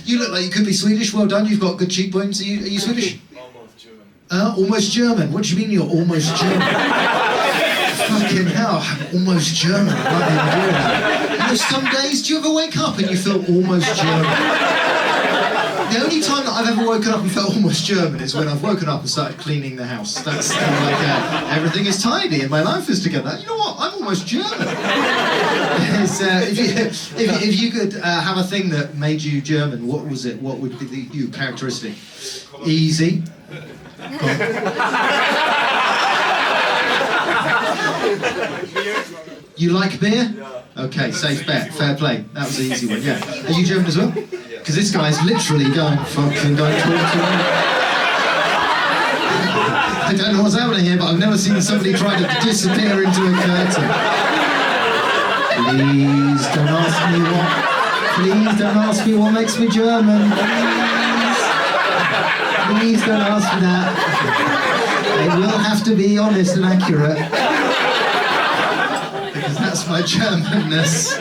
You look like you could be Swedish. Well done. You've got good cheekbones. Are you Swedish? Almost German. Almost German. What do you mean you're almost German? Fucking hell, I'm almost German. I can't even do that. You know, some days, do you ever wake up and you feel almost German? The only time that I've ever woken up and felt almost German is when I've woken up and started cleaning the house. That's kind of like everything is tidy and my life is together. You know what? I'm almost German. If you could have a thing that made you German, what was it? What would be your characteristic? Easy. You like beer? Okay, safe bet, fair play. That was the easy one, yeah. Are you German as well? Because this guy's literally going fucking don't talk to me. I don't know what's happening here, but I've never seen somebody try to disappear into a curtain. Please don't ask me what. Please don't ask me what makes me German. Please don't ask me that. It will have to be honest and accurate. Because that's my Germanness.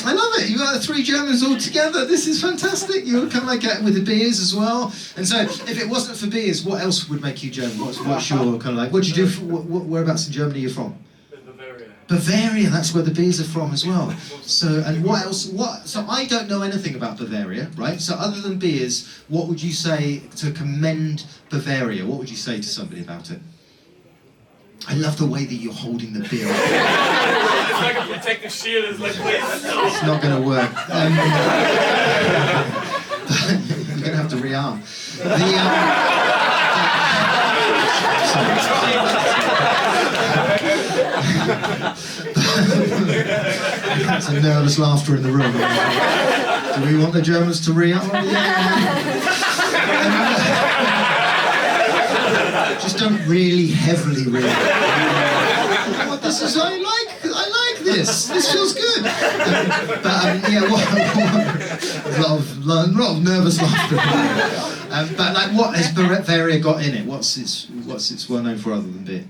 I love it. You got 3 Germans all together. This is fantastic. You kind of like get with the beers as well. And so, if it wasn't for beers, what else would make you German? What's your kind of like? What do you do? Whereabouts in Germany are you from? Bavaria. Bavaria. That's where the beers are from as well. So, and what else? So I don't know anything about Bavaria, right? So other than beers, what would you say to commend Bavaria? What would you say to somebody about it? I love the way that you're holding the beer. It's like a protective shield. It's like, wait, It's not going to work. You're going to have to rearm. There's a nervous laughter in the room. Do we want the Germans to rearm? Just don't really heavily rearm. What this is, I like this. This feels good. But yeah, a lot of nervous laughter. But like, what has Bavaria got in it? What's its well known for other than beer?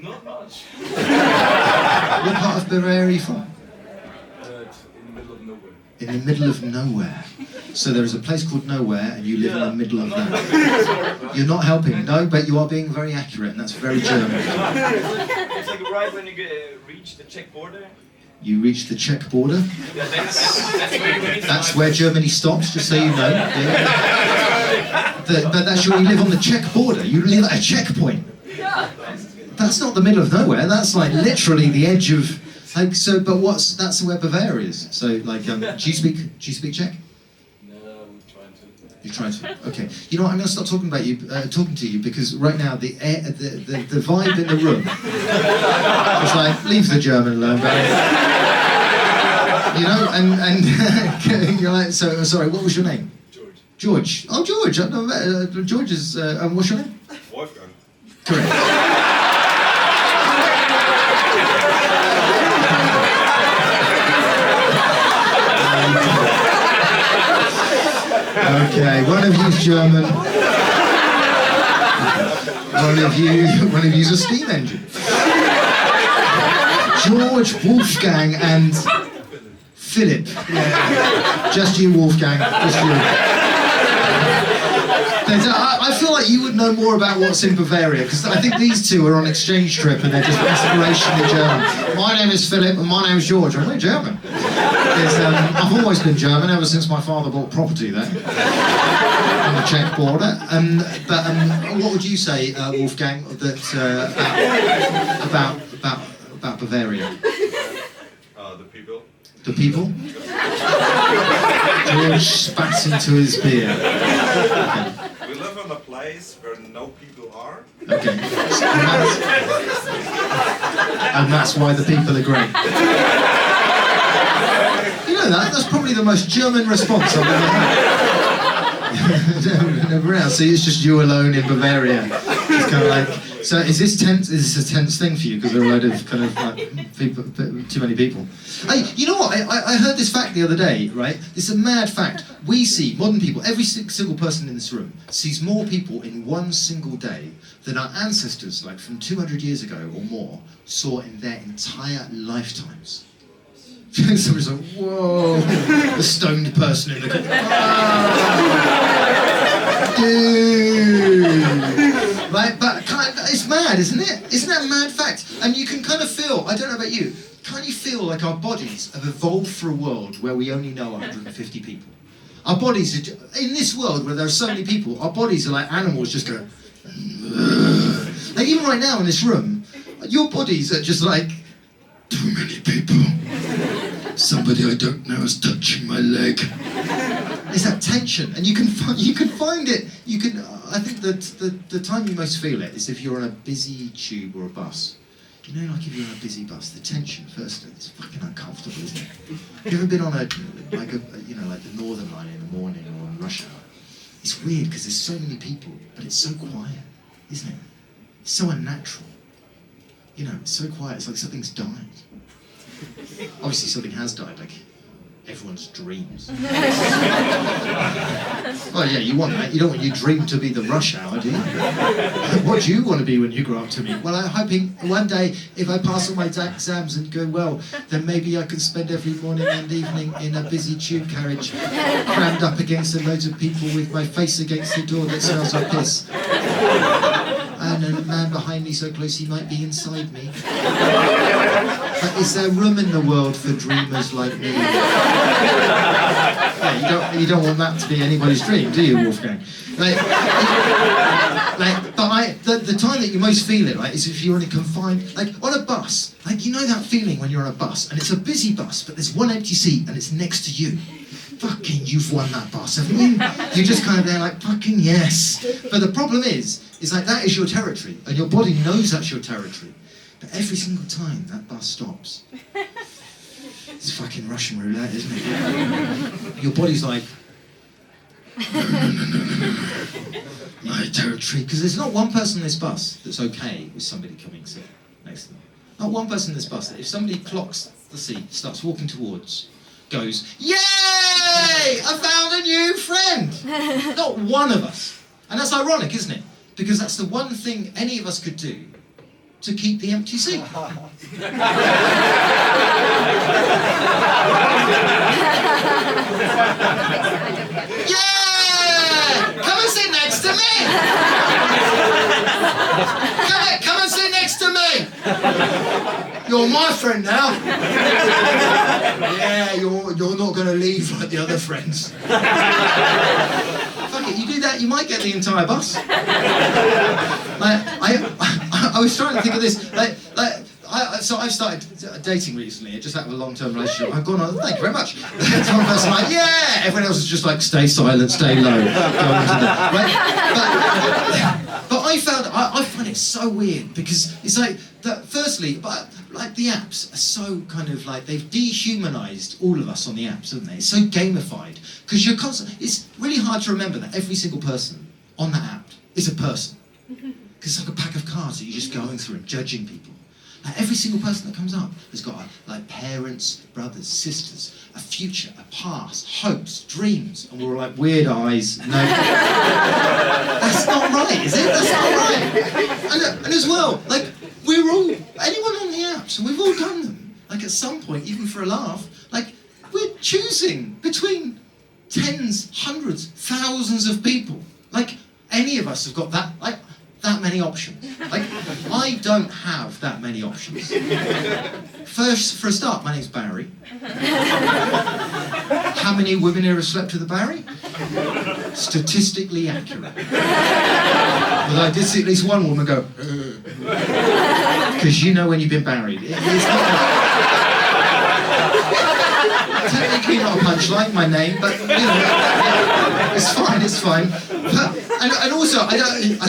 not much. What part of Bavaria are you from? It's in the middle of nowhere. In the middle of nowhere. So there is a place called nowhere, and you live in the middle of nowhere. You're not helping, no, but you are being very accurate, and that's very German. It's like right when you reach the Czech border. You reach the Czech border. Yeah, That's where Germany stops, just so you know. Yeah. But that's where you live on the Czech border. You live at a checkpoint. That's not the middle of nowhere. That's like literally the edge of like so. But that's where Bavaria is. So like, do you speak Czech? You're trying to. Okay. You know what? I'm going to start talking about you, talking to you, because right now the vibe in the room is like, leave the German alone, babe. You know, and you're like, so sorry. What was your name? George. George. Oh, George. I know, George is. What's your name? Wolfgang. Correct. Okay, one of you's German. One of you's a steam engine. George, Wolfgang, and Philip. Yeah. Just you, Wolfgang. Just you. I feel like you would know more about what's in Bavaria, because I think these two are on exchange trip and they're just aspirationally German. My name is Philip and my name is George, and we're German. I've always been German ever since my father bought property there on the Czech border. But what would you say, Wolfgang, that about Bavaria? The people. The people? George spat into his beer. Okay. We live in a place where no people are. Okay. And that's why the people are great. You know that's probably the most German response I've ever had. Never else. See, it's just you alone in Bavaria. It's kind of like. So is this tense? Is this a tense thing for you? Because there are a load of kind of like people, too many people. Hey, you know what? I heard this fact the other day. Right? This is a mad fact. We see modern people. Every single person in this room sees more people in one single day than our ancestors, like from 200 years ago or more, saw in their entire lifetimes. Somebody's like, whoa, the stoned person in the corner. Dude. Right, but it's mad, isn't it? Isn't that a mad fact? And you can kind of feel, I don't know about you, can't you feel like our bodies have evolved for a world where we only know 150 people? Our bodies, in this world where there are so many people, our bodies are like animals just going, like even right now in this room, your bodies are just like, too many people. Somebody I don't know is touching my leg. It's that tension, and you can find it. You can. I think that the time you most feel it is if you're on a busy tube or a bus. You know, like if you're on a busy bus, the tension first, it's fucking uncomfortable, isn't it? Have you ever been on like the Northern Line in the morning or on rush hour? It's weird because there's so many people, but it's so quiet, isn't it? It's so unnatural. You know, it's so quiet. It's like something's died. Obviously, something has died, like everyone's dreams. Well, yeah, you want that. You don't want your dream to be the rush hour, do you? What do you want to be when you grow up to me? Well, I'm hoping one day, if I pass all my exams and go well, then maybe I can spend every morning and evening in a busy tube carriage, crammed up against loads of people with my face against the door that smells like piss. And a man behind me so close he might be inside me. But is there room in the world for dreamers like me? Yeah, you don't want that to be anybody's dream, do you, Wolfgang? The time that you most feel it, right, is if you're in a confined, like on a bus. Like, you know that feeling when you're on a bus, and it's a busy bus, but there's one empty seat, and it's next to you. Fucking, you've won that bus, haven't you? You're just kind of there like, fucking yes. But the problem is like that is your territory, and your body knows that's your territory. But every single time that bus stops, it's fucking Russian roulette, isn't it? Your body's like, no. My territory. Because there's not one person in this bus that's okay with somebody coming sit next to them. Not one person in this bus that if somebody clocks the seat, starts walking towards, goes, yay! I found a new friend! Not one of us. And that's ironic, isn't it? Because that's the one thing any of us could do to keep the empty seat. Yeah! Come and sit next to me! Come and sit next to me! You're my friend now. Yeah, you're not going to leave like the other friends. Fuck it, you do that, you might get the entire bus. I was trying to think of this. So I've started dating recently, just out of a long-term relationship. I've gone on, thank you very much. It's one person like, yeah! Everyone else is just like, stay silent, stay low. But I find it so weird because it's like that. Firstly, but like the apps are so kind of like they've dehumanized all of us on the apps, haven't they? It's so gamified because you're constant. It's really hard to remember that every single person on that app is a person because it's like a pack of cards that you're just going through and judging people. Like every single person that comes up has got like parents, brothers, sisters, a future, a past, hopes, dreams, and we're all like weird eyes. No, that's not right, is it? That's not right. And as well, like we're all anyone on the apps, and we've all done them. Like at some point, even for a laugh, like we're choosing between tens, hundreds, thousands of people. Like any of us have got that. Like. That many options. Like, I don't have that many options. First, for a start, my name's Barry. How many women here have slept with a Barry? Statistically accurate. But I did see at least one woman go, because you know when you've been married. It's not technically not a punchline, my name, but you know, it's fine. But, and also, I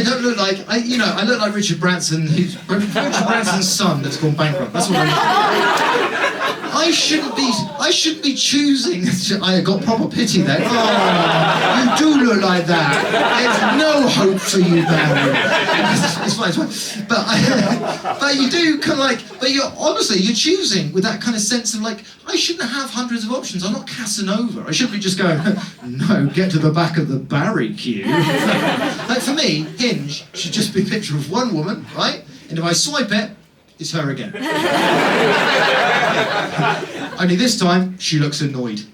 don't look like I look like Richard Branson, who's Richard Branson's son that's gone bankrupt. That's what I look like. I shouldn't be choosing. I got proper pity there. Oh, you do look like that. There's no hope for you, Barry. It's fine. But you do kind of like. But you're choosing with that kind of sense of like, I shouldn't have hundreds of options. I'm not Casanova. I shouldn't be just going, no, get to the back of the Barry queue. Like for me, Hinge should just be a picture of one woman, right? And if I swipe it, It's her again. Only this time, she looks annoyed.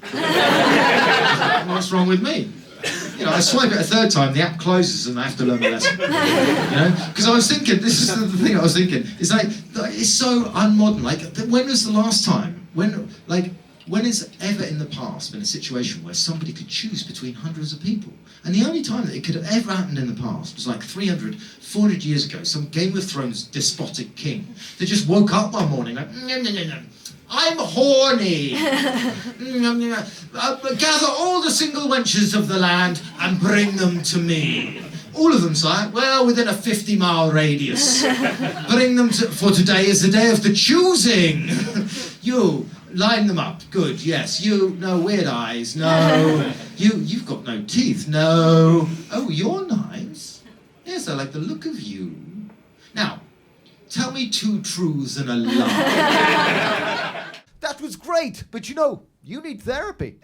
What's wrong with me? You know, I swipe it a third time, the app closes and I have to learn my lesson. You know? Because I was thinking, this is the thing I was thinking, it's like, it's so unmodern. Like, when was the last time? When has ever in the past been a situation where somebody could choose between hundreds of people? And the only time that it could have ever happened in the past was like 300, 400 years ago, some Game of Thrones despotic king that just woke up one morning like, I'm horny. Gather all the single wenches of the land and bring them to me. All of them's like, well, within a 50-mile radius. Bring them to, for today is the day of the choosing. You, line them up. Good, yes. You, no weird eyes. No. You've got no teeth. No. Oh, you're nice. Yes, I like the look of you. Now, tell me 2 truths and a lie. That was great, but you know, you need therapy.